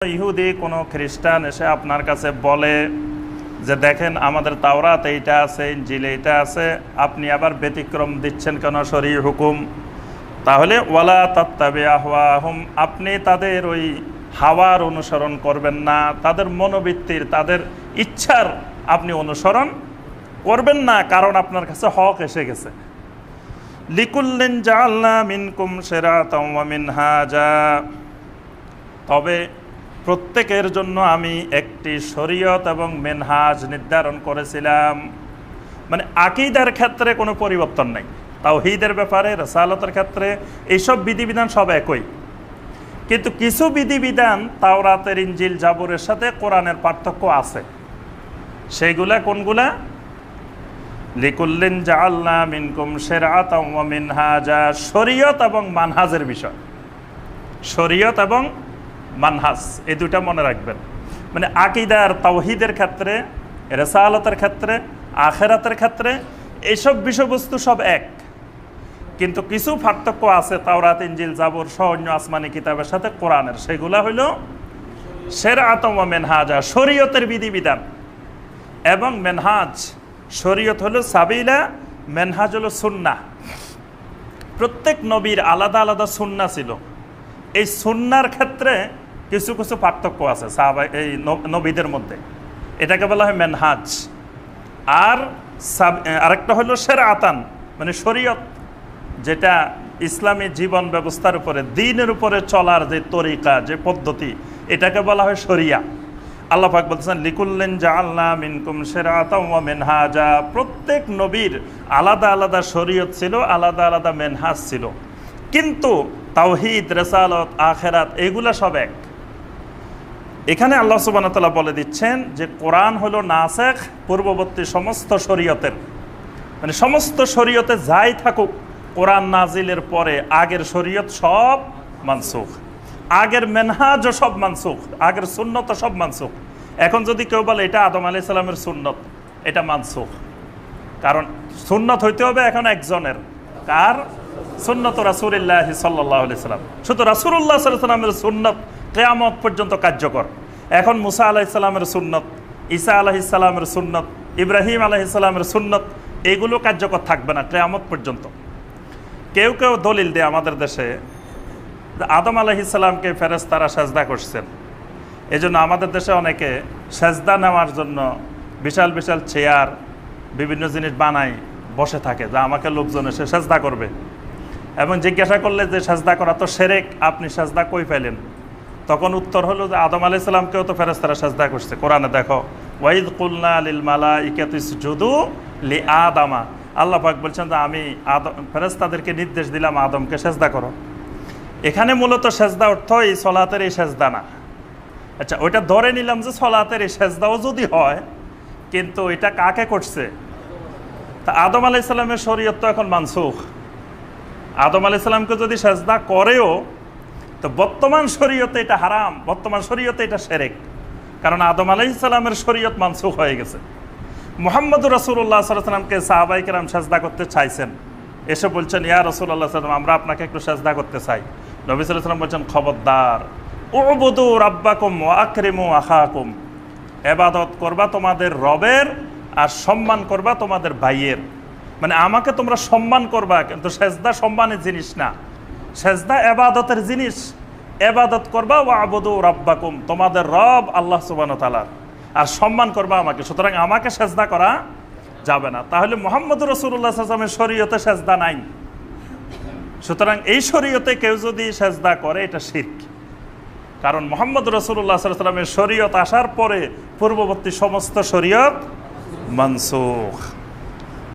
ইহুদি কোনো খ্রিস্টান এসে আপনার কাছে বলে যে দেখেন আমাদের তাওরাত এইটা আছে, ইনজিল এইটা আছে, আপনি আবার ব্যতিক্রম দিচ্ছেন কেন শরঈ হুকুম? তাহলে ওয়ালা তাত্তাবি আহওয়াহুম, আপনি তাদের ওই হাওয়ার অনুসরণ করবেন না, তাদের মনোবৃত্তির, তাদের ইচ্ছার আপনি অনুসরণ করবেন না, কারণ আপনার কাছে হক এসে গেছে। লিকুল্লিন জাআলনা মিনকুম শিরাতাও ওয়া মিনহাজা, তবে প্রত্যেকের জন্য আমি একটি শরীয়ত এবং মেনহাজ নির্ধারণ করেছিলাম। মানে আকীদার ক্ষেত্রে কোনো পরিবর্তন নাই, তাওহীদের ব্যাপারে, রিসালাতের ক্ষেত্রে এইসব বিধিবিধান সব একই, কিন্তু কিছু বিধিবিধান তাওরাতের, ইনজিল, জাবুরের সাথে কোরআনের পার্থক্য আছে। সেইগুলা কোনগুলা? লিকুল্লিন জাআলনা মিনকুম শিরআতাও ওয়া মিনহাজা, শরীয়ত এবং মানহাজের বিষয়। শরীয়ত এবং মানহাজ, এই দুটা মনে রাখবেন। মানে আকীদার, তাওহীদের ক্ষেত্রে, রিসালাতের ক্ষেত্রে, আখিরাতের ক্ষেত্রে এইসব বিষয়বস্তু সব এক, কিন্তু কিছু পার্থক্য আছে তাওরাত, ইনজিল, জাবুর সহ অন্য আসমানি কিতাবের সাথে কোরআনের। সেগুলা হইল শিরআত ওয়া মিনহাজা, শরীয়তের বিধিবিধান, এবং মেনহাজ। শরীয়ত হলো সাবিলা, মেনহাজ হলো সুন্নাহ। প্রত্যেক নবীর আলাদা আলাদা সুন্নাহ ছিল। এই সুন্নার ক্ষেত্রে কিছু কিছু পার্থক্য আছে সাহাবা এই নবীদের মধ্যে, এটাকে বলা হয় মেনহাজ। আর আরেকটা হলো শিরআতান, মানে শরীয়ত, যেটা ইসলামী জীবন ব্যবস্থার উপরে, দ্বীনের উপরে চলার যে তরিকা, যে পদ্ধতি, এটাকে বলা হয় শরিয়া। আল্লাহ পাক বলতেছেন লিকুল্লিন জাআলনা মিনকুম শিরআতাও ওয়া মিনহাজা, প্রত্যেক নবীর আলাদা আলাদা শরীয়ত ছিল, আলাদা আলাদা মেনহাজ ছিল, কিন্তু তাওহীদ, রিসালাত, আখিরাত এগুলা সব এক। এখানে আল্লাহ সুবহানাহু ওয়া তাআলা বলে দিচ্ছেন যে কোরআন হলো নাসেখ, পূর্ববর্তী সমস্ত শরীয়তের, মানে সমস্ত শরীয়তে যাই থাকুক, কোরআন নাজিলের পরে আগের শরীয়ত সব মানসুখ, আগের মেনহাজও সব মানসুখ, আগের সুন্নত সব মানসুখ। এখন যদি কেউ বলে এটা আদম আলাইহিস সালামের সুন্নত, এটা মানসুখ, কারণ সুন্নত হইতে হবে এখন একজনের, কার? সুন্নত রাসূলুল্লাহ সাল্লাল্লাহু আলাইহি সাল্লাম। শুধু রাসূলুল্লাহ সাল্লাল্লাহু আলাইহি সাল্লামের সুন্নত কিয়ামত পর্যন্ত কার্যকর। এখন মুসা আলাইহিস সালামের সুন্নত, ঈসা আলাইহিস সালামের সুন্নত, ইব্রাহিম আলাইহিস সালামের সুন্নত, এগুলো কার্যকর থাকবে না কিয়ামত পর্যন্ত। কেউ কেউ দলিল দেয় আমাদের দেশে, আদম আলাইহিস সালামকে ফেরেশতারা সেজদা করছেন, এজন্য আমাদের দেশে অনেকে সেজদা নেওয়ার জন্য বিশাল বিশাল চেয়ার, বিভিন্ন জিনিস বানায় বসে থাকে, যে আমাকে লোকজন এসে সেজদা করবে। এবং জিজ্ঞাসা করলে যে সেজদা করা তো শিরক, আপনি সেজদা কই পেলেন? তখন উত্তর হলো যে আদম আলাইহিস সালামকেও তো ফেরেশতারা সেজদা করছে। কোরআনে দেখো, ওয়াইদ কুলনা লিল মালাইকাতি ইসজুদু লিআদামা, আল্লাহ পাক বলছেন যে আমি ফেরেশতাদেরকে নির্দেশ দিলাম আদমকে সেজদা করো। এখানে মূলত সেজদা অর্থ এই সলাতের এই সেজদা না। আচ্ছা, ওইটা ধরে নিলাম যে সলাতের এই সেজদাও যদি হয়, কিন্তু এটা কাকে করছে? তা আদম আলাইহিস সালামের শরীয়ত তো এখন মানসুখ। আদম আলাইহিস সালামকে যদি সেজদা করেও, তো বর্তমান শরীয়তে এটা হারাম, বর্তমান শরীয়তে এটা শিরক, কারণ আদম আলাইহিস সালামের শরীয়ত মানসুখ হয়ে গেছে। মুহাম্মদুর রাসূলুল্লাহ সাল্লাল্লাহু আলাইহি ওয়াসাল্লামকে সাহাবায়ে কেরাম সেজদা করতে চাইছেন, এসে বলছেন ইয়া রাসূলুল্লাহ সাল্লাল্লাহু আলাইহি ওয়াসাল্লাম, আমরা আপনাকে একটু সেজদা করতে চাই। নবী সাল্লাল্লাহু আলাইহি ওয়াসাল্লাম বলছেন খবরদার, উবুদু রাব্বাকুম ওয়া আকরিমু আখাকুম, ইবাদত করবা তোমাদের রবের আর সম্মান করবা তোমাদের ভাইয়ের। মানে আমাকে তোমরা সম্মান করবা, কিন্তু সেজদা সম্মানের জিনিস না, সেজদা ইবাদতের জিনিস। ইবাদত করবা ওয়া আবুদু রাব্বাকুম, তোমাদের রব আল্লাহ সুবহানাহু ওয়া তাআলা, আর সম্মান করবা আমাকে। সুতরাং আমাকে সেজদা করা যাবে না। তাহলে মুহাম্মদুর রাসূলুল্লাহ সাল্লাল্লাহু আলাইহি ওয়াসাল্লামের শরীয়তে সেজদা নাই। সুতরাং এই শরীয়তে কেউ যদি সেজদা করে, এটা শিরক, কারণ মুহাম্মদুর রাসূলুল্লাহ সাল্লাল্লাহু আলাইহি ওয়াসাল্লামের শরীয়ত আসার পরে পূর্ববর্তী সমস্ত শরীয়ত মানসুখ।